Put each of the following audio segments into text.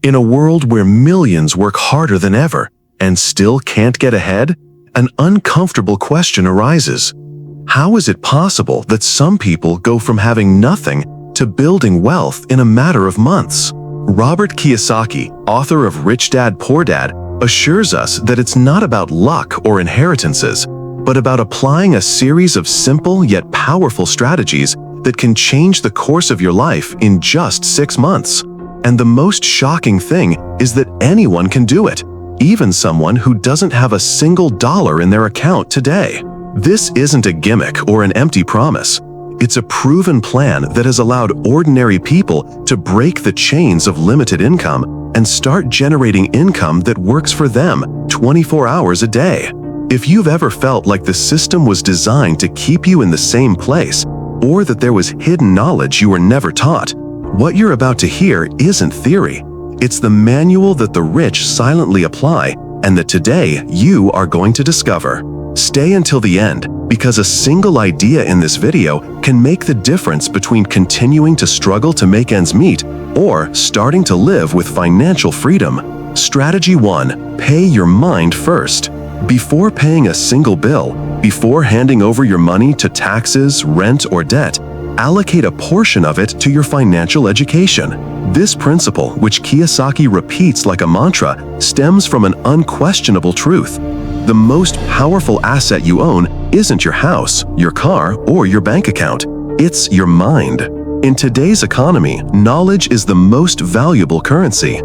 In a world where millions work harder than ever and still can't get ahead, an uncomfortable question arises. How is it possible that some people go from having nothing to building wealth in a matter of months? Robert Kiyosaki, author of Rich Dad, Poor Dad, assures us that it's not about luck or inheritances, but about applying a series of simple yet powerful strategies that can change the course of your life in just 6 months. And the most shocking thing is that anyone can do it, even someone who doesn't have a single dollar in their account today. This isn't a gimmick or an empty promise. It's a proven plan that has allowed ordinary people to break the chains of limited income and start generating income that works for them 24 hours a day. If you've ever felt like the system was designed to keep you in the same place, or that there was hidden knowledge you were never taught, what you're about to hear isn't theory. It's the manual that the rich silently apply and that today you are going to discover. Stay until the end, because a single idea in this video can make the difference between continuing to struggle to make ends meet or starting to live with financial freedom. Strategy 1. Pay your mind first. Before paying a single bill, before handing over your money to taxes, rent, or debt, allocate a portion of it to your financial education. This principle, which Kiyosaki repeats like a mantra, stems from an unquestionable truth. The most powerful asset you own isn't your house, your car, or your bank account. It's your mind. In today's economy, knowledge is the most valuable currency.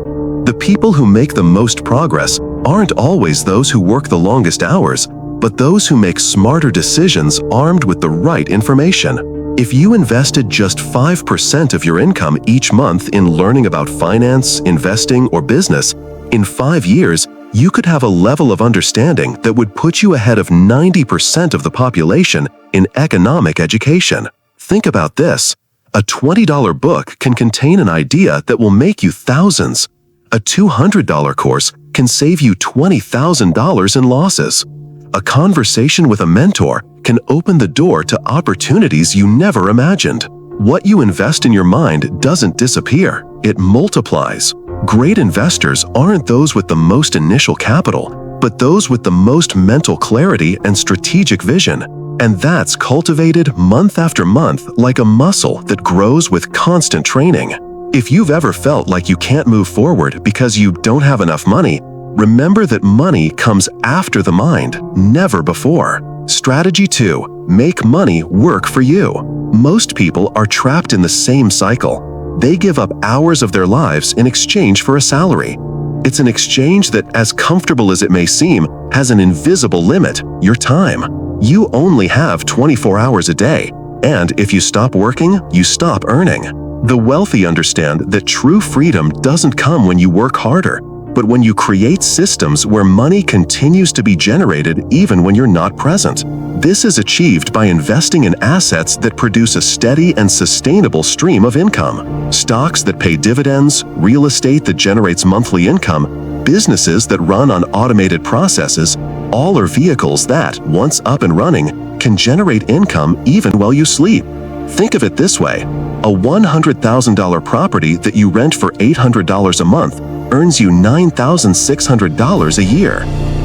The people who make the most progress aren't always those who work the longest hours, but those who make smarter decisions armed with the right information. If you invested just 5% of your income each month in learning about finance, investing, or business, in 5 years, you could have a level of understanding that would put you ahead of 90% of the population in economic education. Think about this. A $20 book can contain an idea that will make you thousands. A $200 course can save you $20,000 in losses. A conversation with a mentor can open the door to opportunities you never imagined. What you invest in your mind doesn't disappear, it multiplies. Great investors aren't those with the most initial capital, but those with the most mental clarity and strategic vision. And that's cultivated month after month like a muscle that grows with constant training. If you've ever felt like you can't move forward because you don't have enough money, remember that money comes after the mind, never before. Strategy 2. Make money work for you. Most people are trapped in the same cycle. They give up hours of their lives in exchange for a salary. It's an exchange that, as comfortable as it may seem, has an invisible limit: your time. You only have 24 hours a day, and if you stop working, you stop earning. The wealthy understand that true freedom doesn't come when you work harder, but when you create systems where money continues to be generated even when you're not present. This is achieved by investing in assets that produce a steady and sustainable stream of income. Stocks that pay dividends, real estate that generates monthly income, businesses that run on automated processes, all are vehicles that, once up and running, can generate income even while you sleep. Think of it this way: a $100,000 property that you rent for $800 a month earns you $9,600 a year.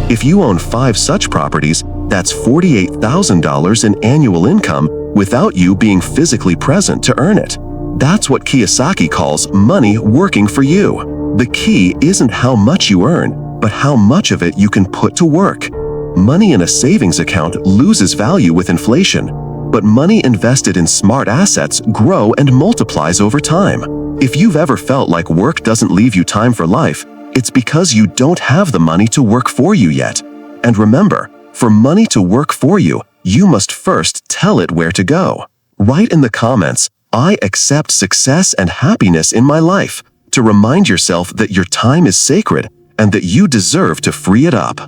If you own 5 such properties, that's $48,000 in annual income without you being physically present to earn it. That's what Kiyosaki calls money working for you. The key isn't how much you earn, but how much of it you can put to work. Money in a savings account loses value with inflation, but money invested in smart assets grow and multiplies over time. If you've ever felt like work doesn't leave you time for life, it's because you don't have the money to work for you yet. And remember, for money to work for you, you must first tell it where to go. Write in the comments, "I accept success and happiness in my life," to remind yourself that your time is sacred and that you deserve to free it up.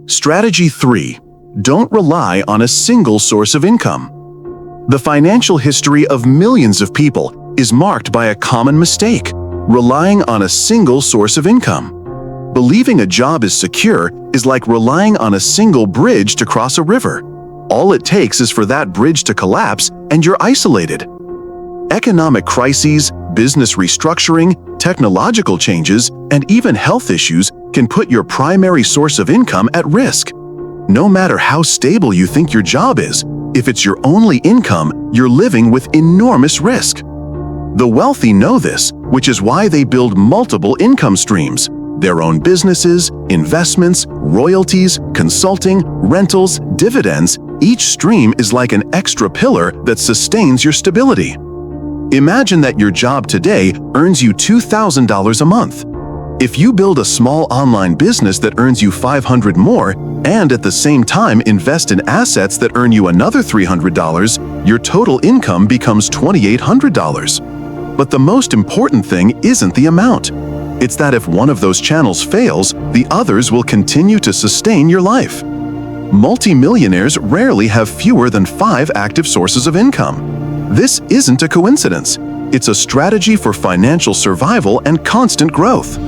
Strategy 3. Don't rely on a single source of income. The financial history of millions of people is marked by a common mistake: relying on a single source of income. Believing a job is secure is like relying on a single bridge to cross a river. All it takes is for that bridge to collapse and you're isolated. Economic crises, business restructuring, technological changes, and even health issues can put your primary source of income at risk. No matter how stable you think your job is, if it's your only income, you're living with enormous risk. The wealthy know this, which is why they build multiple income streams: their own businesses, investments, royalties, consulting, rentals, dividends. Each stream is like an extra pillar that sustains your stability. Imagine that your job today earns you $2,000 a month. If you build a small online business that earns you $500 more, and at the same time invest in assets that earn you another $300, your total income becomes $2,800. But the most important thing isn't the amount. It's that if one of those channels fails, the others will continue to sustain your life. Multi-millionaires rarely have fewer than 5 active sources of income. This isn't a coincidence. It's a strategy for financial survival and constant growth.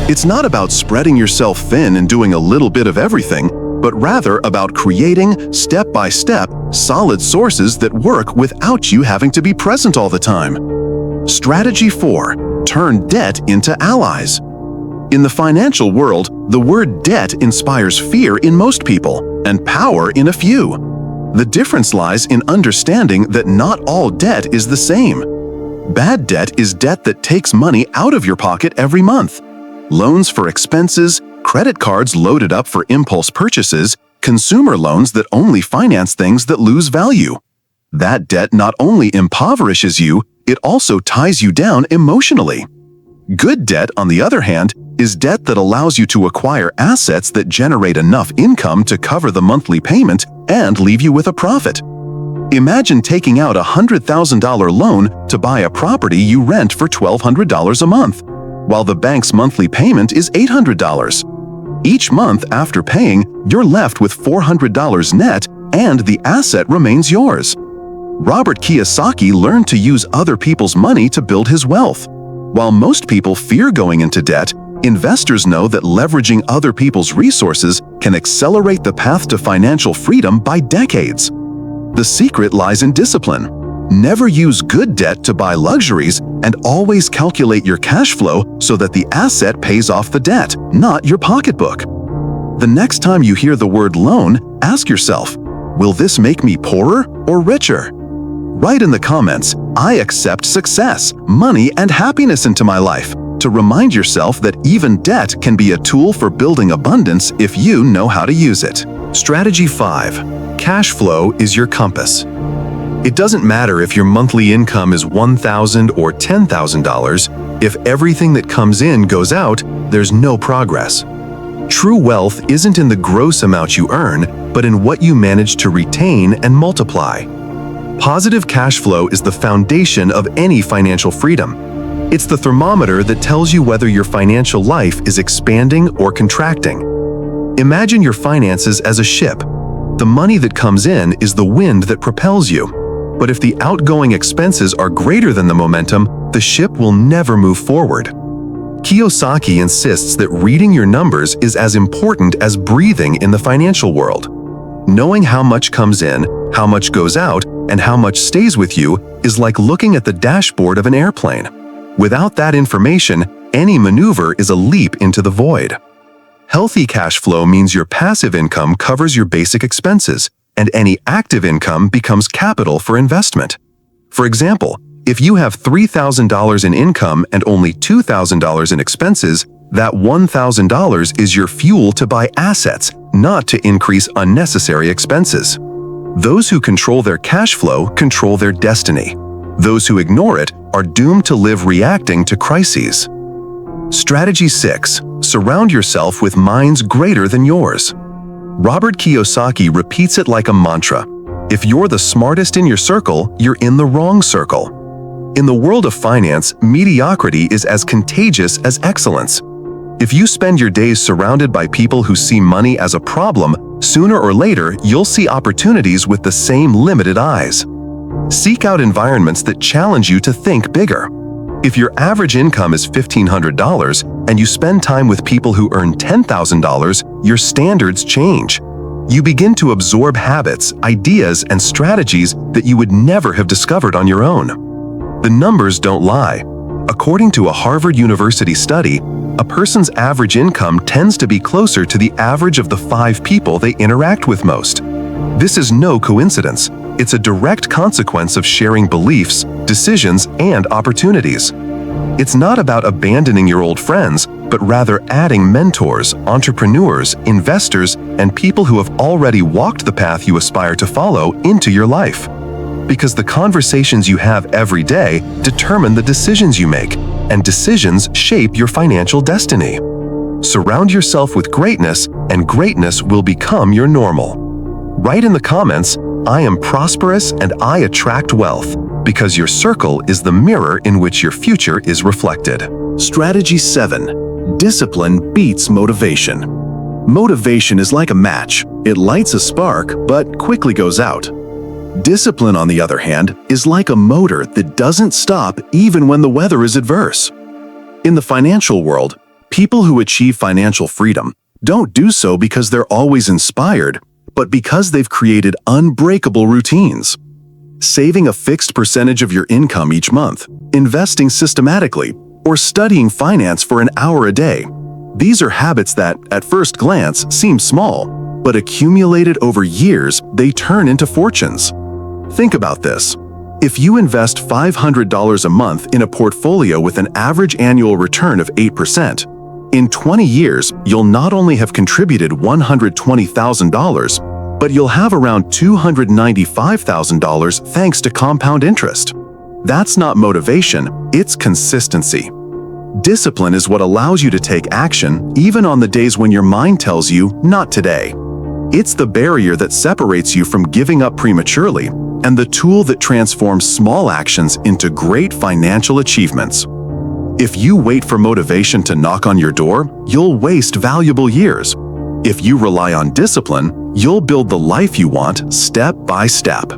It's not about spreading yourself thin and doing a little bit of everything, but rather about creating, step-by-step, solid sources that work without you having to be present all the time. Strategy 4. Turn debt into allies. In the financial world, the word debt inspires fear in most people and power in a few. The difference lies in understanding that not all debt is the same. Bad debt is debt that takes money out of your pocket every month. Loans for expenses, credit cards loaded up for impulse purchases, consumer loans that only finance things that lose value. That debt not only impoverishes you, it also ties you down emotionally. Good debt, on the other hand, is debt that allows you to acquire assets that generate enough income to cover the monthly payment and leave you with a profit. Imagine taking out a $100,000 loan to buy a property you rent for $1,200 a month, while the bank's monthly payment is $800. Each month after paying, you're left with $400 net and the asset remains yours. Robert Kiyosaki learned to use other people's money to build his wealth. While most people fear going into debt, investors know that leveraging other people's resources can accelerate the path to financial freedom by decades. The secret lies in discipline. Never use good debt to buy luxuries, and always calculate your cash flow so that the asset pays off the debt, not your pocketbook. The next time you hear the word loan, ask yourself, will this make me poorer or richer? Write in the comments, I accept success, money, and happiness into my life, to remind yourself that even debt can be a tool for building abundance if you know how to use it. Strategy 5. Cash flow is your compass. It doesn't matter if your monthly income is $1,000 or $10,000, if everything that comes in goes out, there's no progress. True wealth isn't in the gross amount you earn, but in what you manage to retain and multiply. Positive cash flow is the foundation of any financial freedom. It's the thermometer that tells you whether your financial life is expanding or contracting. Imagine your finances as a ship. The money that comes in is the wind that propels you. But if the outgoing expenses are greater than the momentum, the ship will never move forward. Kiyosaki insists that reading your numbers is as important as breathing in the financial world. Knowing how much comes in, how much goes out, and how much stays with you is like looking at the dashboard of an airplane. Without that information, any maneuver is a leap into the void. Healthy cash flow means your passive income covers your basic expenses, and any active income becomes capital for investment. For example, if you have $3,000 in income and only $2,000 in expenses, that $1,000 is your fuel to buy assets, not to increase unnecessary expenses. Those who control their cash flow control their destiny. Those who ignore it are doomed to live reacting to crises. Strategy 6. Surround yourself with minds greater than yours. Robert Kiyosaki repeats it like a mantra. If you're the smartest in your circle, you're in the wrong circle. In the world of finance, mediocrity is as contagious as excellence. If you spend your days surrounded by people who see money as a problem, sooner or later you'll see opportunities with the same limited eyes. Seek out environments that challenge you to think bigger. If your average income is $1,500 and you spend time with people who earn $10,000, your standards change. You begin to absorb habits, ideas, and strategies that you would never have discovered on your own. The numbers don't lie. According to a Harvard University study, a person's average income tends to be closer to the average of the 5 people they interact with most. This is no coincidence. It's a direct consequence of sharing beliefs, decisions, and opportunities. It's not about abandoning your old friends, but rather adding mentors, entrepreneurs, investors, and people who have already walked the path you aspire to follow into your life. Because the conversations you have every day determine the decisions you make, and decisions shape your financial destiny. Surround yourself with greatness, and greatness will become your normal. Write in the comments, "I am prosperous and I attract wealth," because your circle is the mirror in which your future is reflected. Strategy 7. Discipline beats motivation. Motivation is like a match. It lights a spark, but quickly goes out. Discipline, on the other hand, is like a motor that doesn't stop even when the weather is adverse. In the financial world, people who achieve financial freedom don't do so because they're always inspired, but because they've created unbreakable routines. Saving a fixed percentage of your income each month, investing systematically, or studying finance for an hour a day. These are habits that, at first glance, seem small, but accumulated over years, they turn into fortunes. Think about this. If you invest $500 a month in a portfolio with an average annual return of 8%, in 20 years, you'll not only have contributed $120,000, but you'll have around $295,000 thanks to compound interest. That's not motivation, it's consistency. Discipline is what allows you to take action even on the days when your mind tells you, not today. It's the barrier that separates you from giving up prematurely, and the tool that transforms small actions into great financial achievements. If you wait for motivation to knock on your door, you'll waste valuable years. If you rely on discipline, you'll build the life you want step by step.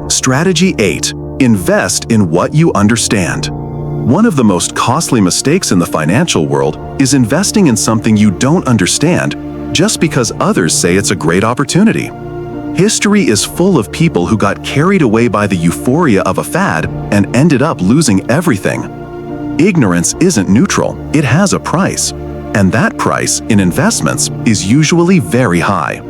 Strategy 8. Invest in what you understand. One of the most costly mistakes in the financial world is investing in something you don't understand just because others say it's a great opportunity. History is full of people who got carried away by the euphoria of a fad and ended up losing everything. Ignorance isn't neutral, it has a price. And that price in investments is usually very high.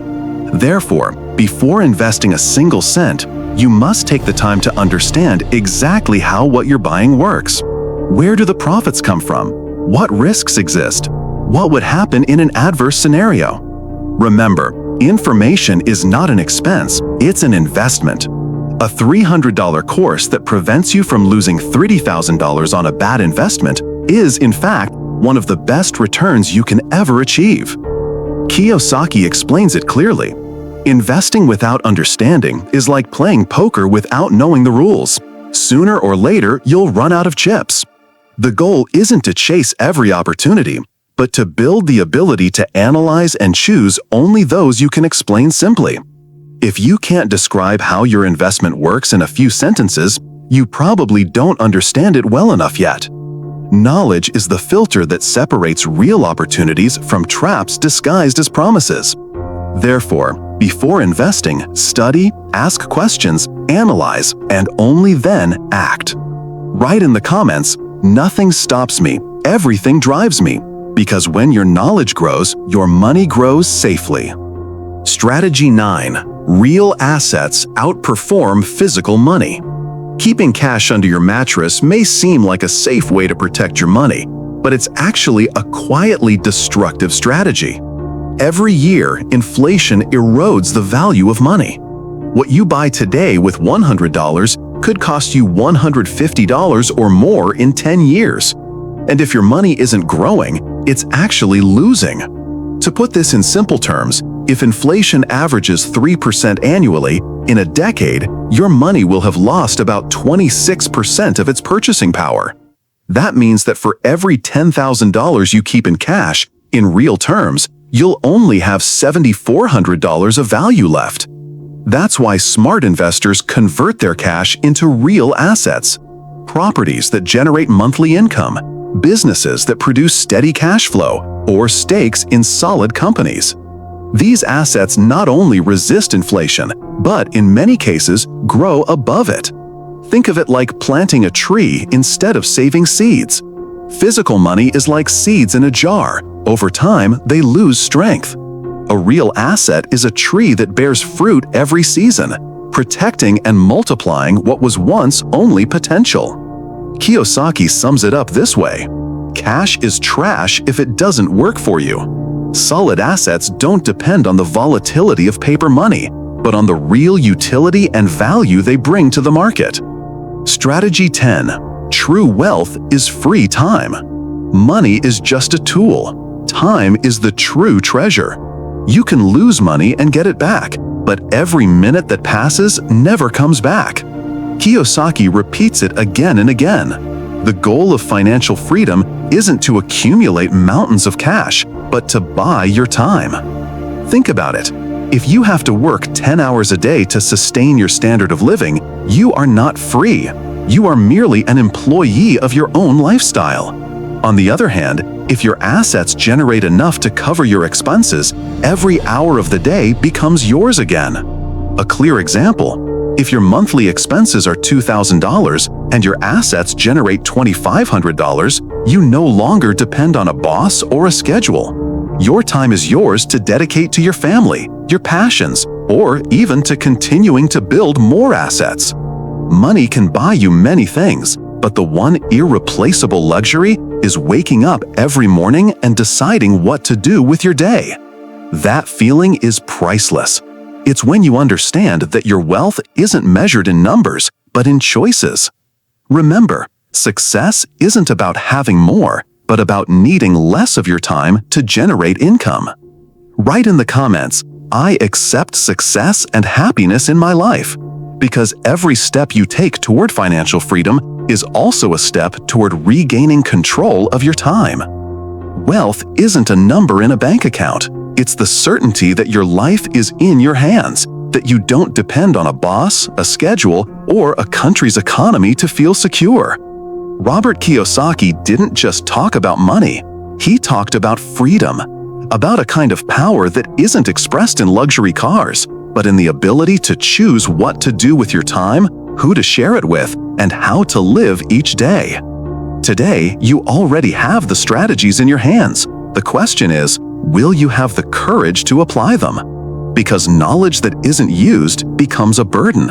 Therefore, before investing a single cent, you must take the time to understand exactly how what you're buying works. Where do the profits come from? What risks exist? What would happen in an adverse scenario? Remember, information is not an expense, it's an investment. A $300 course that prevents you from losing $30,000 on a bad investment is, in fact, one of the best returns you can ever achieve. Kiyosaki explains it clearly. Investing without understanding is like playing poker without knowing the rules. Sooner or later, you'll run out of chips. The goal isn't to chase every opportunity, but to build the ability to analyze and choose only those you can explain simply. If you can't describe how your investment works in a few sentences, you probably don't understand it well enough yet. Knowledge is the filter that separates real opportunities from traps disguised as promises. Therefore, before investing, study, ask questions, analyze, and only then act. Write in the comments, "Nothing stops me, everything drives me," because when your knowledge grows, your money grows safely. Strategy 9. Real assets outperform physical money. Keeping cash under your mattress may seem like a safe way to protect your money, but it's actually a quietly destructive strategy. Every year, inflation erodes the value of money. What you buy today with $100 could cost you $150 or more in 10 years. And if your money isn't growing, it's actually losing. To put this in simple terms, if inflation averages 3% annually, in a decade, your money will have lost about 26% of its purchasing power. That means that for every $10,000 you keep in cash, in real terms, you'll only have $7,400 of value left. That's why smart investors convert their cash into real assets. Properties that generate monthly income, businesses that produce steady cash flow, or stakes in solid companies. These assets not only resist inflation, but in many cases grow above it. Think of it like planting a tree instead of saving seeds. Physical money is like seeds in a jar. Over time, they lose strength. A real asset is a tree that bears fruit every season, protecting and multiplying what was once only potential. Kiyosaki sums it up this way: cash is trash if it doesn't work for you. Solid assets don't depend on the volatility of paper money, but on the real utility and value they bring to the market. Strategy 10. True wealth is free time. Money is just a tool. Time is the true treasure. You can lose money and get it back, but every minute that passes never comes back. Kiyosaki repeats it again and again. The goal of financial freedom isn't to accumulate mountains of cash, but to buy your time. Think about it. If you have to work 10 hours a day to sustain your standard of living, you are not free. You are merely an employee of your own lifestyle. On the other hand, if your assets generate enough to cover your expenses, every hour of the day becomes yours again. A clear example: if your monthly expenses are $2,000 and your assets generate $2,500, you no longer depend on a boss or a schedule. Your time is yours to dedicate to your family, your passions, or even to continuing to build more assets. Money can buy you many things, but the one irreplaceable luxury is waking up every morning and deciding what to do with your day. That feeling is priceless. It's when you understand that your wealth isn't measured in numbers, but in choices. Remember, success isn't about having more, but about needing less of your time to generate income. Write in the comments, "I accept success and happiness in my life," because every step you take toward financial freedom is also a step toward regaining control of your time. Wealth isn't a number in a bank account. It's the certainty that your life is in your hands, that you don't depend on a boss, a schedule, or a country's economy to feel secure. Robert Kiyosaki didn't just talk about money. He talked about freedom, about a kind of power that isn't expressed in luxury cars, but in the ability to choose what to do with your time, who to share it with, and how to live each day. Today, you already have the strategies in your hands. The question is, will you have the courage to apply them? Because knowledge that isn't used becomes a burden.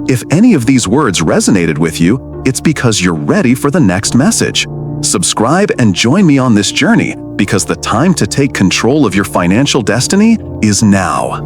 If any of these words resonated with you, it's because you're ready for the next message. Subscribe and join me on this journey, because the time to take control of your financial destiny is now.